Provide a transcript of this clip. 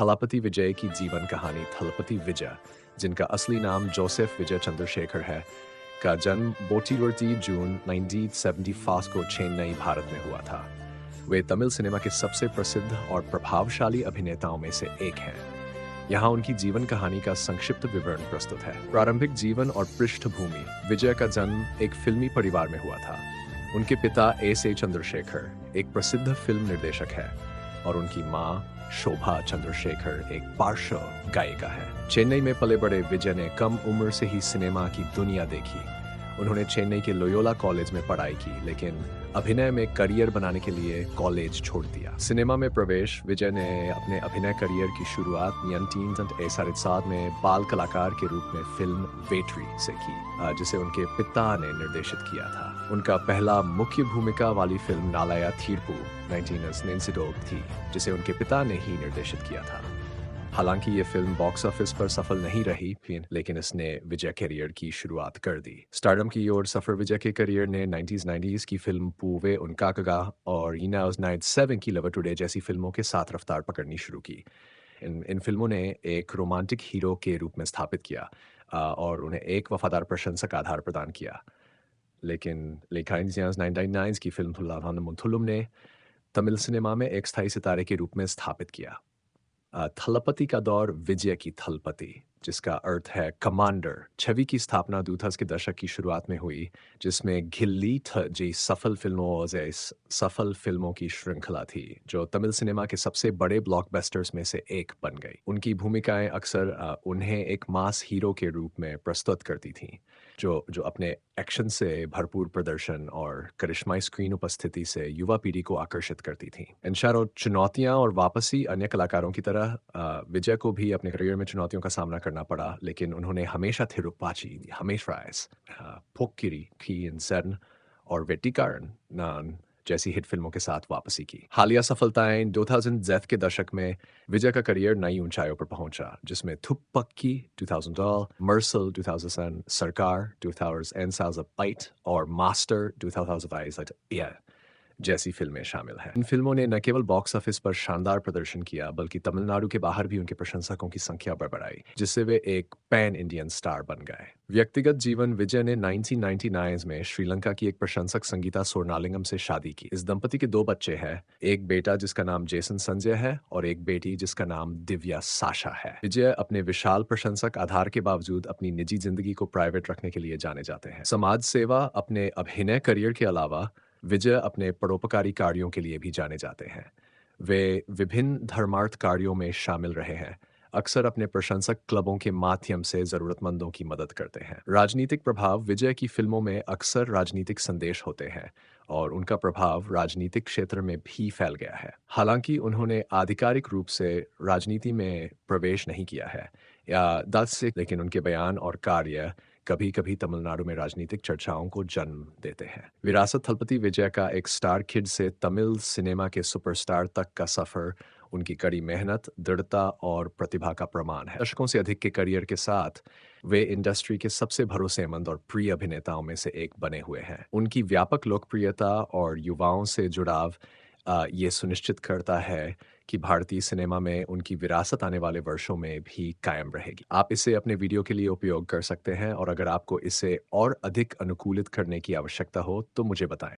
थलापति विजय की जीवन कहानी थलपति विजय, जिनका असली नाम जोसेफ विजय चंद्रशेखर है, का जन्म 14 जून 1975 को चेन्नई, भारत में हुआ था। वे तमिल सिनेमा के सबसे प्रसिद्ध और प्रभावशाली अभिनेताओं में से एक हैं। यहाँ उनकी जीवन कहानी का संक्षिप्त विवरण प्रस्तुत है। प्रारंभिक जीवन और पृष्ठभूमि। विजय का जन्म एक फिल्मी परिवार में हुआ था। उनके पिता एस चंद्रशेखर एक प्रसिद्ध फिल्म निर्देशक है और उनकी माँ शोभा चंद्रशेखर एक पार्श्व गायिका है। चेन्नई में पले बड़े विजय ने कम उम्र से ही सिनेमा की दुनिया देखी। उन्होंने चेन्नई के लोयोला कॉलेज में पढ़ाई की, लेकिन अभिनय में करियर बनाने के लिए कॉलेज छोड़ दिया। सिनेमा में प्रवेश। विजय ने अपने अभिनय करियर की शुरुआत 1967 में बाल कलाकार के रूप में फिल्म वेट्री से की, जिसे उनके पिता ने निर्देशित किया था। उनका पहला मुख्य भूमिका वाली फिल्म नालाया थीरपू 1996 थी, जिसे उनके पिता ने ही निर्देशित किया था। हालांकि ये फिल्म बॉक्स ऑफिस पर सफल नहीं रही, लेकिन इसने विजय करियर की शुरुआत कर दी। स्टारडम की ओर सफर विजय के करियर ने 1990s की फिल्म पूवे उनकाकगा और इनाज नाइट 7 की लवर टुडे जैसी फिल्मों के साथ रफ्तार पकड़नी शुरू की। इन फिल्मों ने एक रोमांटिक हीरो के रूप में स्थापित किया और उन्हें एक वफादार प्रशंसक आधार प्रदान किया। लेकिन लेखाइन 1999 की फिल्म थुल्लाभान मुंथुलुम ने तमिल सिनेमा में एक स्थायी सितारे के रूप में स्थापित किया। थलपति का दौर। विजय की थलपति, जिसका अर्थ है कमांडर, छवि की स्थापना 2000 के दशक की शुरुआत में हुई, जिसमें घिल्ली जी सफल फिल्मों की श्रृंखला थी, जो तमिल सिनेमा के सबसे बड़े ब्लॉकबस्टर्स में से एक बन गई। उनकी भूमिकाएं अक्सर उन्हें एक मास हीरो के रूप में प्रस्तुत करती थीं, जो जो अपने एक्शन से भरपूर प्रदर्शन और करिश्माई स्क्रीन उपस्थिति से युवा पीढ़ी को आकर्षित करती थी। इन चारों चुनौतियां और वापसी अन्य कलाकारों की तरह विजय को भी अपने करियर में चुनौतियों का सामना करना पड़ा, लेकिन उन्होंने हमेशा थिरुप्पाची, हमेशराइज, पोक्किरी की इंसर्न और वेट्टिकारण नान जैसी हिट फिल्मों के साथ वापसी की। हालिया सफलताएं। 2000 के दशक में विजय का करियर नई ऊंचाइयों पर पहुंचा, जिसमें थुप्पक्की 2000, मर्सल 2000, सरकार 2008 और मास्टर 2008 जैसी फिल्में शामिल हैं। इन फिल्मों ने न केवल बॉक्स ऑफिस पर शानदार प्रदर्शन किया, बल्कि तमिलनाडु के बाहर भी उनके प्रशंसकों की संख्या बढ़ाई, जिससे वे एक पैन इंडियन स्टार बन गए। व्यक्तिगत जीवन। विजय ने 1999 में श्रीलंका की एक प्रशंसक संगीता सोनालिंगम से शादी की। इस दंपति के दो बच्चे हैं, एक बेटा जिसका नाम जेसन संजय है और एक बेटी जिसका नाम दिव्या साशा है। विजय अपने विशाल प्रशंसक आधार के बावजूद अपनी निजी जिंदगी को प्राइवेट रखने के लिए जाने जाते हैं। समाज सेवा। अपने अभिनय करियर के अलावा विजय अपने परोपकारी कार्यों के लिए भी जाने जाते हैं। वे विभिन्न धर्मार्थ कार्यों में शामिल रहे हैं, अक्सर अपने प्रशंसक क्लबों के माध्यम से जरूरतमंदों की मदद करते हैं। राजनीतिक प्रभाव। विजय की फिल्मों में अक्सर राजनीतिक संदेश होते हैं और उनका प्रभाव राजनीतिक क्षेत्र में भी फैल गया है। हालांकि उन्होंने आधिकारिक रूप से राजनीति में प्रवेश नहीं किया है या लेकिन उनके बयान और कार्य कभी कभी तमिलनाडु में राजनीतिक चर्चाओं को जन्म देते हैं। विरासत। थलपति विजय का एक स्टार किड से तमिल सिनेमा के सुपरस्टार तक का सफर उनकी कड़ी मेहनत, दृढ़ता और प्रतिभा का प्रमाण है। दशकों से अधिक के करियर के साथ वे इंडस्ट्री के सबसे भरोसेमंद और प्रिय अभिनेताओं में से एक बने हुए हैं। उनकी व्यापक लोकप्रियता और युवाओं से जुड़ाव ये सुनिश्चित करता है कि भारतीय सिनेमा में उनकी विरासत आने वाले वर्षों में भी कायम रहेगी। आप इसे अपने वीडियो के लिए उपयोग कर सकते हैं और अगर आपको इसे और अधिक अनुकूलित करने की आवश्यकता हो तो मुझे बताएं।